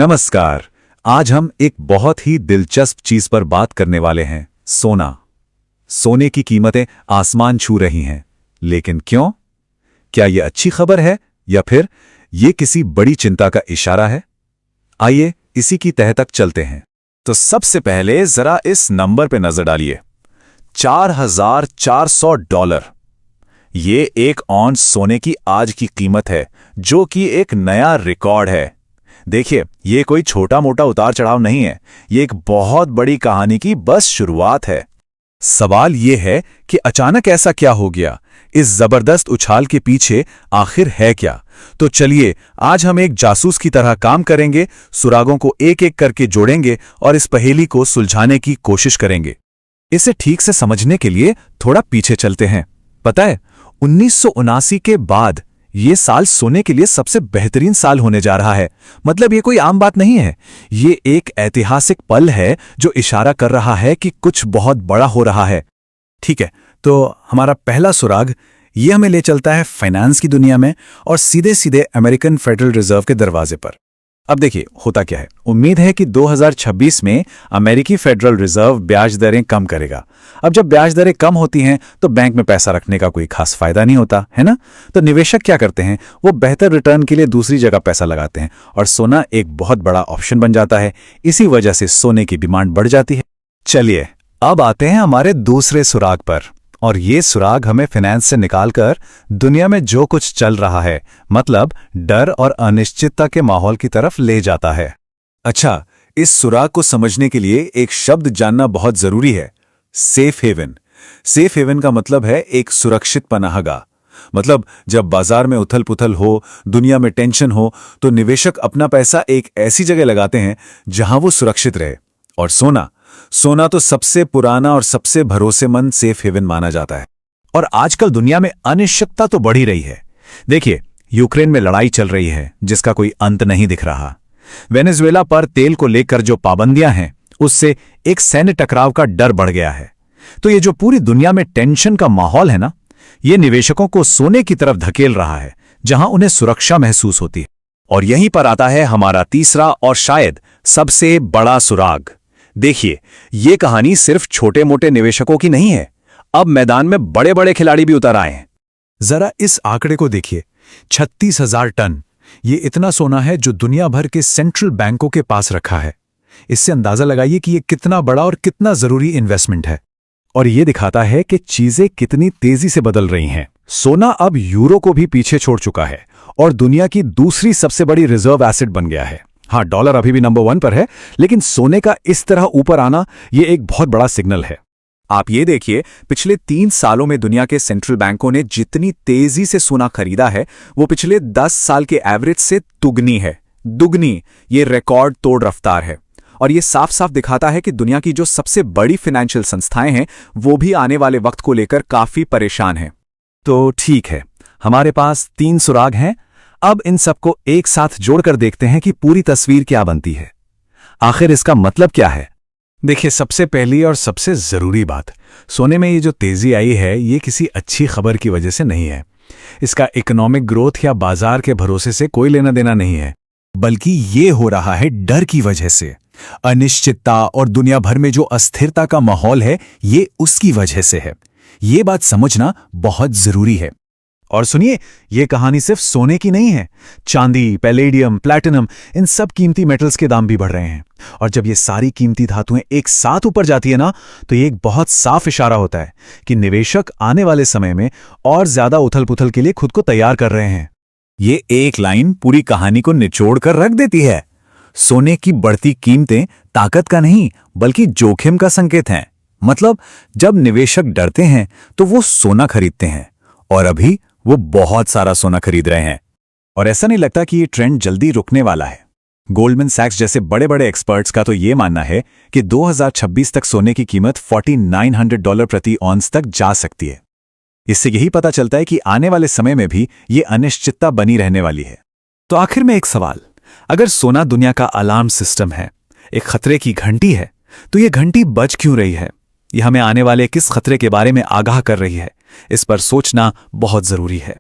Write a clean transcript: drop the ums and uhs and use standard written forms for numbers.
नमस्कार। आज हम एक बहुत ही दिलचस्प चीज पर बात करने वाले हैं, सोना। सोने की कीमतें आसमान छू रही हैं, लेकिन क्यों? क्या यह अच्छी खबर है या फिर यह किसी बड़ी चिंता का इशारा है? आइए इसी की तह तक चलते हैं। तो सबसे पहले जरा इस नंबर पे नजर डालिए, $4,400। ये एक औंस सोने की आज की कीमत है, जो कि एक नया रिकॉर्ड है। देखिए, ये कोई छोटा मोटा उतार चढ़ाव नहीं है, ये एक बहुत बड़ी कहानी की बस शुरुआत है। सवाल ये है कि अचानक ऐसा क्या हो गया? इस जबरदस्त उछाल के पीछे आखिर है क्या? तो चलिए, आज हम एक जासूस की तरह काम करेंगे, सुरागों को एक एक करके जोड़ेंगे और इस पहेली को सुलझाने की कोशिश करेंगे। इसे ठीक से समझने के लिए थोड़ा पीछे चलते हैं। पता है, 1979 के बाद ये साल सोने के लिए सबसे बेहतरीन साल होने जा रहा है। मतलब ये कोई आम बात नहीं है, ये एक ऐतिहासिक पल है जो इशारा कर रहा है कि कुछ बहुत बड़ा हो रहा है। ठीक है, तो हमारा पहला सुराग ये हमें ले चलता है फाइनेंस की दुनिया में और सीधे सीधे अमेरिकन फेडरल रिजर्व के दरवाजे पर। अब देखिए होता क्या है। उम्मीद है कि 2026 में अमेरिकी फेडरल रिजर्व ब्याज दरें कम करेगा। अब जब ब्याज दरें कम होती हैं तो बैंक में पैसा रखने का कोई खास फायदा नहीं होता है ना। तो निवेशक क्या करते हैं, वो बेहतर रिटर्न के लिए दूसरी जगह पैसा लगाते हैं और सोना एक बहुत बड़ा ऑप्शन बन जाता है। इसी वजह से सोने की डिमांड बढ़ जाती है। चलिए अब आते हैं हमारे दूसरे सुराग पर, और ये सुराग हमें फाइनेंस से निकालकर दुनिया में जो कुछ चल रहा है, मतलब डर और अनिश्चितता के माहौल की तरफ ले जाता है। अच्छा, इस सुराग को समझने के लिए एक शब्द जानना बहुत जरूरी है, सेफ हेवन। सेफ हेवन का मतलब है एक सुरक्षित पनाहगाह। मतलब जब बाजार में उथल पुथल हो, दुनिया में टेंशन हो, तो निवेशक अपना पैसा एक ऐसी जगह लगाते हैं जहां वो सुरक्षित रहे। और सोना तो सबसे पुराना और सबसे भरोसेमंद सेफ हेवन माना जाता है। और आजकल दुनिया में अनिश्चितता तो बढ़ ही रही है। देखिए, यूक्रेन में लड़ाई चल रही है जिसका कोई अंत नहीं दिख रहा। वेनेजुएला पर तेल को लेकर जो पाबंदियां हैं, उससे एक सैन्य टकराव का डर बढ़ गया है। तो ये जो पूरी दुनिया में टेंशन का माहौल है ना, ये निवेशकों को सोने की तरफ धकेल रहा है, जहां उन्हें सुरक्षा महसूस होती है। और यहीं पर आता है हमारा तीसरा और शायद सबसे बड़ा सुराग। देखिए, ये कहानी सिर्फ छोटे मोटे निवेशकों की नहीं है। अब मैदान में बड़े बड़े खिलाड़ी भी उतर आए हैं। जरा इस आंकड़े को देखिए, 36,000 टन। ये इतना सोना है जो दुनिया भर के सेंट्रल बैंकों के पास रखा है। इससे अंदाजा लगाइए कि ये कितना बड़ा और कितना जरूरी इन्वेस्टमेंट है। और ये दिखाता है कि चीजें कितनी तेजी से बदल रही हैं। सोना अब यूरो को भी पीछे छोड़ चुका है और दुनिया की दूसरी सबसे बड़ी रिजर्व एसेट बन गया है। हाँ, डॉलर अभी भी नंबर 1 पर है, लेकिन सोने का इस तरह ऊपर आना ये एक बहुत बड़ा सिग्नल है। आप ये देखिए, पिछले 3 सालों में दुनिया के सेंट्रल बैंकों ने जितनी तेजी से सोना खरीदा है, वो पिछले 10 साल के एवरेज से दुगनी। ये रिकॉर्ड तोड़ रफ्तार है। और ये साफ साफ दिखाता है कि दुनिया की जो सबसे बड़ी फाइनेंशियल संस्थाएं हैं, वो भी आने वाले वक्त को लेकर काफी परेशान हैं। तो ठीक है, हमारे पास 3 सुराग हैं। अब इन सबको एक साथ जोड़कर देखते हैं कि पूरी तस्वीर क्या बनती है। आखिर इसका मतलब क्या है? देखिए, सबसे पहली और सबसे जरूरी बात, सोने में ये जो तेजी आई है, ये किसी अच्छी खबर की वजह से नहीं है। इसका इकोनॉमिक ग्रोथ या बाजार के भरोसे से कोई लेना देना नहीं है, बल्कि ये हो रहा है डर की वजह से। अनिश्चितता और दुनिया भर में जो अस्थिरता का माहौल है, ये उसकी वजह से है। ये बात समझना बहुत जरूरी है। और सुनिए, ये कहानी सिर्फ सोने की नहीं है। चांदी, पैलेडियम, प्लैटिनम, इन सब कीमती मेटल्स के दाम भी बढ़ रहे हैं। और जब ये सारी कीमती धातुएं एक साथ ऊपर जाती है ना, तो ये एक बहुत साफ इशारा होता है कि निवेशक आने वाले समय में और ज्यादा उथल पुथल के लिए खुद को तैयार कर रहे हैं। ये एक लाइन पूरी कहानी को निचोड़ कर रख देती है। सोने की बढ़ती कीमतें ताकत का नहीं, बल्कि जोखिम का संकेत हैं। मतलब जब निवेशक डरते हैं तो वो सोना खरीदते हैं, और अभी वो बहुत सारा सोना खरीद रहे हैं। और ऐसा नहीं लगता कि ये ट्रेंड जल्दी रुकने वाला है। गोल्डमैन सैक्स जैसे बड़े बड़े एक्सपर्ट्स का तो ये मानना है कि 2026 तक सोने की कीमत $4,900 प्रति औंस तक जा सकती है। इससे यही पता चलता है कि आने वाले समय में भी ये अनिश्चितता बनी रहने वाली है। तो आखिर में एक सवाल, अगर सोना दुनिया का अलार्म सिस्टम है, एक खतरे की घंटी है, तो ये घंटी बज क्यों रही है? यह हमें आने वाले किस खतरे के बारे में आगाह कर रही है? इस पर सोचना बहुत जरूरी है।